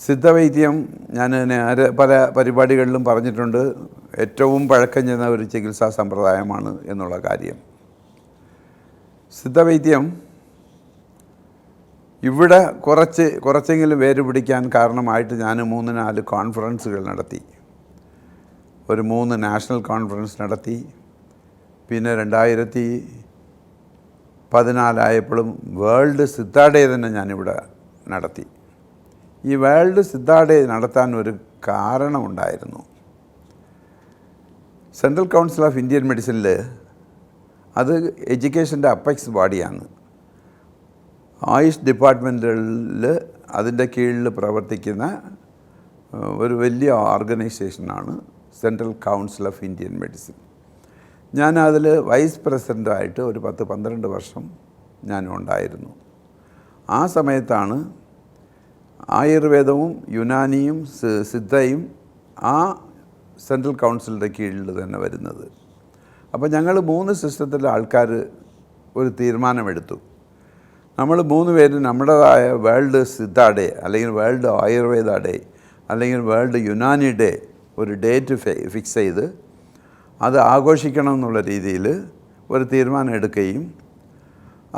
സിദ്ധവൈദ്യം ഞാൻ പല പരിപാടികളിലും പറഞ്ഞിട്ടുണ്ട്. ഏറ്റവും പഴക്കം ചെന്ന ഒരു ചികിത്സാ സമ്പ്രദായമാണ് എന്നുള്ള കാര്യം. സിദ്ധവൈദ്യം ഇവിടെ കുറച്ചെങ്കിലും വേര് പിടിക്കാൻ കാരണമായിട്ട് ഞാൻ 3-4 കോൺഫറൻസുകൾ നടത്തി. ഒരു 3 നാഷണൽ കോൺഫറൻസ് നടത്തി. പിന്നെ 2014 വേൾഡ് സിദ്ധ ഡേ തന്നെ ഞാനിവിടെ നടത്തി. ഈ വേൾഡ് സിദ്ധ ഡേ നടത്താൻ ഒരു കാരണമുണ്ടായിരുന്നു. സെൻട്രൽ കൗൺസിൽ ഓഫ് ഇന്ത്യൻ മെഡിസിനിൽ അത് എഡ്യൂക്കേഷൻ്റെ അപ്പെക്സ് ബോഡിയാണ്. ആയുഷ് ഡിപ്പാർട്ട്മെൻറ്റിൽ അതിൻ്റെ കീഴിൽ പ്രവർത്തിക്കുന്ന ഒരു വലിയ ഓർഗനൈസേഷനാണ് central council of Indian medicine. ഞാൻ അതിൽ വൈസ് പ്രസിഡൻ്റായിട്ട് ഒരു 10-12 വർഷം ഞാനും ഉണ്ടായിരുന്നു. ആ സമയത്താണ് ആയുർവേദവും യുനാനിയും സിദ്ധയും ആ സെൻട്രൽ കൗൺസിലിൻ്റെ കീഴിൽ തന്നെ വരുന്നത്. അപ്പോൾ ഞങ്ങൾ 3 സിസ്റ്റത്തിലെ ആൾക്കാർ ഒരു തീരുമാനമെടുത്തു. നമ്മൾ 3 പേരും നമ്മുടേതായ വേൾഡ് സിദ്ധ ഡേ അല്ലെങ്കിൽ വേൾഡ് ആയുർവേദ ഡേ അല്ലെങ്കിൽ വേൾഡ് യുനാനി ഡേ ഒരു ഡേറ്റ് ഫിക്സ് ചെയ്ത് അത് ആഘോഷിക്കണം എന്നുള്ള രീതിയിൽ ഒരു തീരുമാനം എടുക്കുകയും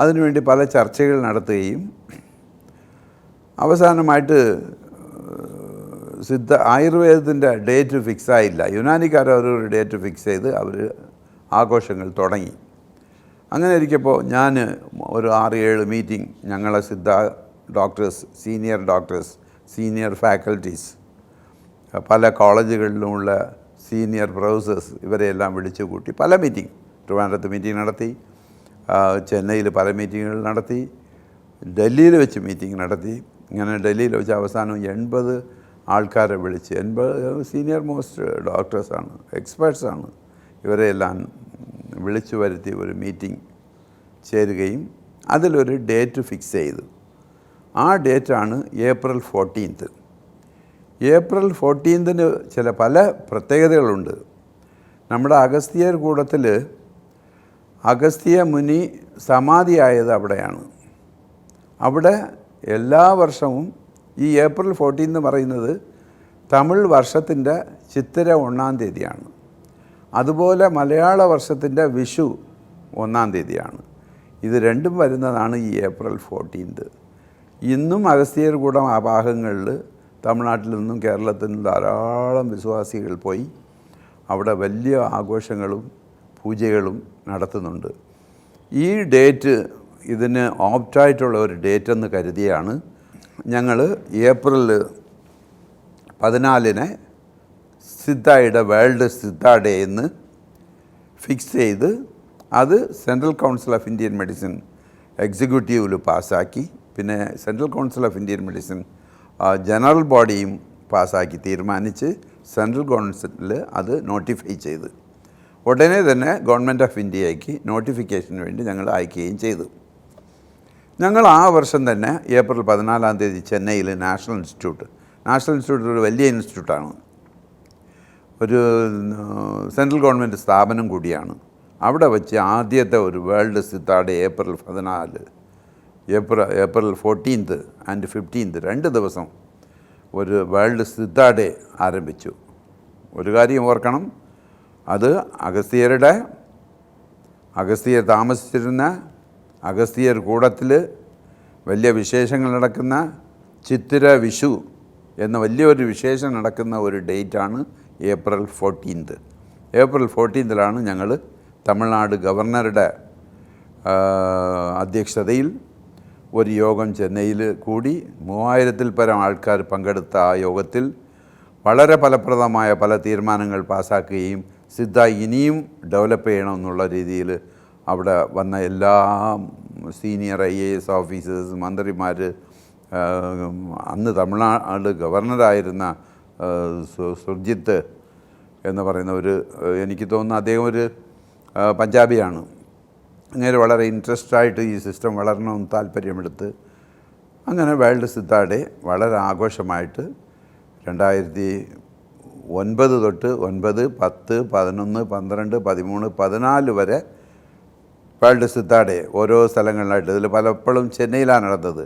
അതിനുവേണ്ടി പല ചർച്ചകൾ നടത്തുകയും അവസാനമായിട്ട് ആയുർവേദത്തിൻ്റെ ഡേറ്റ് ഫിക്സ് ആയില്ല. യുനാനിക്കാർ അവരൊരു ഡേറ്റ് ഫിക്സ് ചെയ്ത് അവർ ആഘോഷങ്ങൾ തുടങ്ങി. അങ്ങനെ ഇരിക്കുമ്പോൾ ഞാൻ ഒരു 6-7 മീറ്റിംഗ് ഞങ്ങളെ സിദ്ധ ഡോക്ടേഴ്സ്, സീനിയർ ഫാക്കൽറ്റീസ്, പല കോളേജുകളിലുമുള്ള സീനിയർ പ്രൊഫസേഴ്സ് ഇവരെയെല്ലാം വിളിച്ചു കൂട്ടി പല മീറ്റിംഗ്, ട്രിവാൻഡ്രത്ത് മീറ്റിംഗ് നടത്തി, ചെന്നൈയിൽ പല മീറ്റിങ്ങുകൾ നടത്തി, ഡൽഹിയിൽ വെച്ച് മീറ്റിംഗ് നടത്തി. ഇങ്ങനെ ഡൽഹിയിൽ വെച്ച് അവസാനം 80 ആൾക്കാരെ വിളിച്ച്, 80 സീനിയർ മോസ്റ്റ് ഡോക്ടേഴ്സാണ്, എക്സ്പേർട്സാണ്, ഇവരെയെല്ലാം വിളിച്ചു വരുത്തി ഒരു മീറ്റിംഗ് ചേരുകയും അതിലൊരു ഡേറ്റ് ഫിക്സ് ചെയ്തു. ആ ഡേറ്റാണ് April 14. April 14 പല പ്രത്യേകതകളുണ്ട്. നമ്മുടെ അഗസ്ത്യർ കൂടത്തിൽ അഗസ്ത്യ മുനി സമാധിയായത് അവിടെയാണ്. അവിടെ എല്ലാ വർഷവും ഈ April 14 എന്ന് പറയുന്നത് തമിഴ് വർഷത്തിൻ്റെ ചിത്തിര 1-ാം തീയതിയാണ്. അതുപോലെ മലയാള വർഷത്തിൻ്റെ വിഷു 1-ാം തീയതിയാണ്. ഇത് രണ്ടും വരുന്നതാണ് ഈ April 14. ഇന്നും അഗസ്ത്യർ കൂടം ആ ഭാഗങ്ങളിൽ തമിഴ്നാട്ടിൽ നിന്നും കേരളത്തിൽ നിന്നും ധാരാളം വിശ്വാസികൾ പോയി അവിടെ വലിയ ആഘോഷങ്ങളും പൂജകളും നടത്തുന്നുണ്ട്. ഈ ഡേറ്റ് ഇതിന് ഓപ്റ്റായിട്ടുള്ള ഒരു ഡേറ്റ് എന്ന് കരുതിയാണ് ഞങ്ങൾ April 14 സിദ്ധയുടെ വേൾഡ് സിദ്ധ ഡേ എന്ന് ഫിക്സ് ചെയ്ത് അത് central council of Indian medicine എക്സിക്യൂട്ടീവിൽ പാസ്സാക്കി. പിന്നെ central council of Indian medicine general ബോഡിയും പാസ്സാക്കി തീരുമാനിച്ച് സെൻട്രൽ കൗൺസിലിൽ അത് നോട്ടിഫൈ ചെയ്ത് ഉടനെ തന്നെ ഗവൺമെൻറ് ഓഫ് ഇന്ത്യയ്ക്ക് നോട്ടിഫിക്കേഷന് വേണ്ടി ഞങ്ങൾ അയക്കുകയും ചെയ്തു. ഞങ്ങൾ ആ വർഷം തന്നെ April 14 ചെന്നൈയിൽ നാഷണൽ ഇൻസ്റ്റിറ്റ്യൂട്ട് ഒരു വലിയ ഇൻസ്റ്റിറ്റ്യൂട്ടാണ്, ഒരു സെൻട്രൽ ഗവൺമെൻറ് സ്ഥാപനം കൂടിയാണ്. അവിടെ വെച്ച് ആദ്യത്തെ ഒരു world Siddha day April 14, April 14 and 15 2 ദിവസം ഒരു വേൾഡ് സിദ്ധ ഡേ ആരംഭിച്ചു. ഒരു കാര്യം ഓർക്കണം, അത് അഗസ്ത്യർ താമസിച്ചിരുന്ന അഗസ്ത്യർ കൂടത്തിൽ വലിയ വിശേഷങ്ങൾ നടക്കുന്ന ചിത്തിര വിഷു എന്ന വലിയൊരു വിശേഷം നടക്കുന്ന ഒരു ഡേറ്റാണ് April 14. April 14 ഞങ്ങൾ തമിഴ്നാട് ഗവർണറുടെ അധ്യക്ഷതയിൽ ഒരു യോഗം ചെന്നൈയിൽ കൂടി 3000-ൽ പരം ആൾക്കാർ പങ്കെടുത്ത ആ യോഗത്തിൽ വളരെ ഫലപ്രദമായ പല തീരുമാനങ്ങൾ പാസ്സാക്കുകയും സിദ്ധ ഇനിയും ഡെവലപ്പ് ചെയ്യണമെന്നുള്ള രീതിയിൽ അവിടെ വന്ന എല്ലാ സീനിയർ IAS ഓഫീസേഴ്സ്, മന്ത്രിമാർ, അന്ന് തമിഴ്നാട് ഗവർണറായിരുന്ന സുർജിത്ത് എന്ന് പറയുന്ന എനിക്ക് തോന്നുന്നു അദ്ദേഹം ഒരു പഞ്ചാബിയാണ്. അങ്ങനെ വളരെ ഇൻട്രസ്റ്റായിട്ട് ഈ സിസ്റ്റം വളരണമെന്ന് താല്പര്യമെടുത്ത് അങ്ങനെ വേൾഡ് സിദ്ധ ഡേ വളരെ ആഘോഷമായിട്ട് 2009 തൊട്ട് 9, 10, 11, 12, 13, 14 വരെ വേൾഡ് സിദ്ധ ഡേ ഓരോ സ്ഥലങ്ങളിലായിട്ട്. ഇതിൽ പലപ്പോഴും ചെന്നൈയിലാണ് നടന്നത്,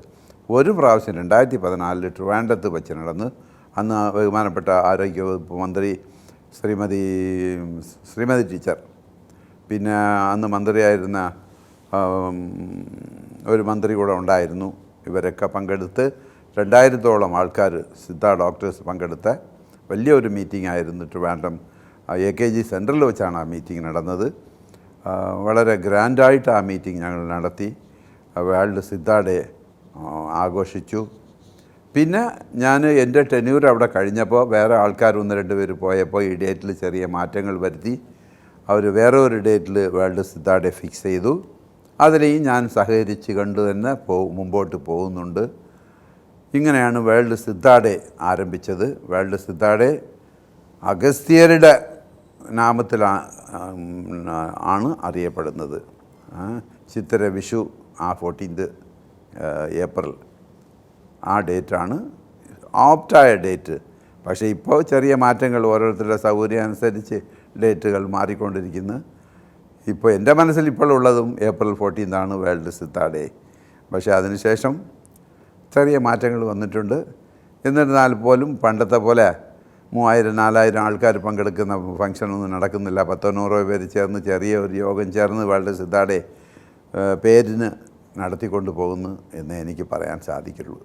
ഒരു പ്രാവശ്യം 2014 ട്രിവാൻഡ്രത്ത് വെച്ച് നടന്ന് അന്ന് ബഹുമാനപ്പെട്ട ആരോഗ്യവകുപ്പ് മന്ത്രി ശ്രീമതി ടീച്ചർ, പിന്നെ അന്ന് മന്ത്രിയായിരുന്ന ഒരു മന്ത്രി കൂടെ ഉണ്ടായിരുന്നു. ഇവരൊക്കെ പങ്കെടുത്ത് 2000-ഓളം ആൾക്കാർ സിദ്ധ ഡോക്ടേഴ്സ് പങ്കെടുത്ത വലിയൊരു മീറ്റിംഗ് ആയിരുന്നു ട്രിവാൻഡ്രം AKG സെൻറ്ററിൽ വെച്ചാണ് ആ മീറ്റിംഗ് നടന്നത്. വളരെ ഗ്രാൻഡായിട്ട് ആ മീറ്റിംഗ് ഞങ്ങൾ നടത്തി. വേൾഡ് സിദ്ധ ഡേ ആഘോഷിച്ചു. പിന്നെ ഞാൻ എൻ്റെ ടെന്യൂർ അവിടെ കഴിഞ്ഞപ്പോൾ വേറെ ആൾക്കാർ 1-2 പേര് പോയപ്പോൾ ഈ ഡേറ്റിൽ ചെറിയ മാറ്റങ്ങൾ വരുത്തി. അവർ വേറെ ഒരു ഡേറ്റിൽ വേൾഡ് സിദ്ധ ഡേ ഫിക്സ് ചെയ്തു. അതിലെയും ഞാൻ സഹകരിച്ച് കണ്ടു തന്നെ മുമ്പോട്ട് പോകുന്നുണ്ട്. ഇങ്ങനെയാണ് വേൾഡ് സിദ്ധ ഡേ ആരംഭിച്ചത്. വേൾഡ് സിദ്ധ ഡേ അഗസ്ത്യരുടെ നാമത്തിലാണ് അറിയപ്പെടുന്നത്. ചിത്തിര വിഷു ആ 14th ഏപ്രിൽ ആ ഡേറ്റാണ് ഓപ്റ്റായ ഡേറ്റ്. പക്ഷേ ഇപ്പോൾ ചെറിയ മാറ്റങ്ങൾ ഓരോരുത്തരുടെ സൗകര്യം അനുസരിച്ച് ഡേറ്റുകൾ മാറിക്കൊണ്ടിരിക്കുന്നു. ഇപ്പോൾ എൻ്റെ മനസ്സിൽ ഇപ്പോഴുള്ളതും April 14th world Siddha day. പക്ഷേ അതിനുശേഷം ചെറിയ മാറ്റങ്ങൾ വന്നിട്ടുണ്ട്. എന്നിരുന്നാൽ പോലും പണ്ടത്തെ പോലെ 3000-4000 ആൾക്കാർ പങ്കെടുക്കുന്ന ഫംഗ്ഷനൊന്നും നടക്കുന്നില്ല. 100-100 പേര് ചേർന്ന് ചെറിയ ഒരു യോഗം ചേർന്ന് വേൾഡ് സിദ്ധ ഡേ പേരിന് നടത്തിക്കൊണ്ട് പോകുന്നു എന്നേ എനിക്ക് പറയാൻ സാധിക്കുള്ളൂ.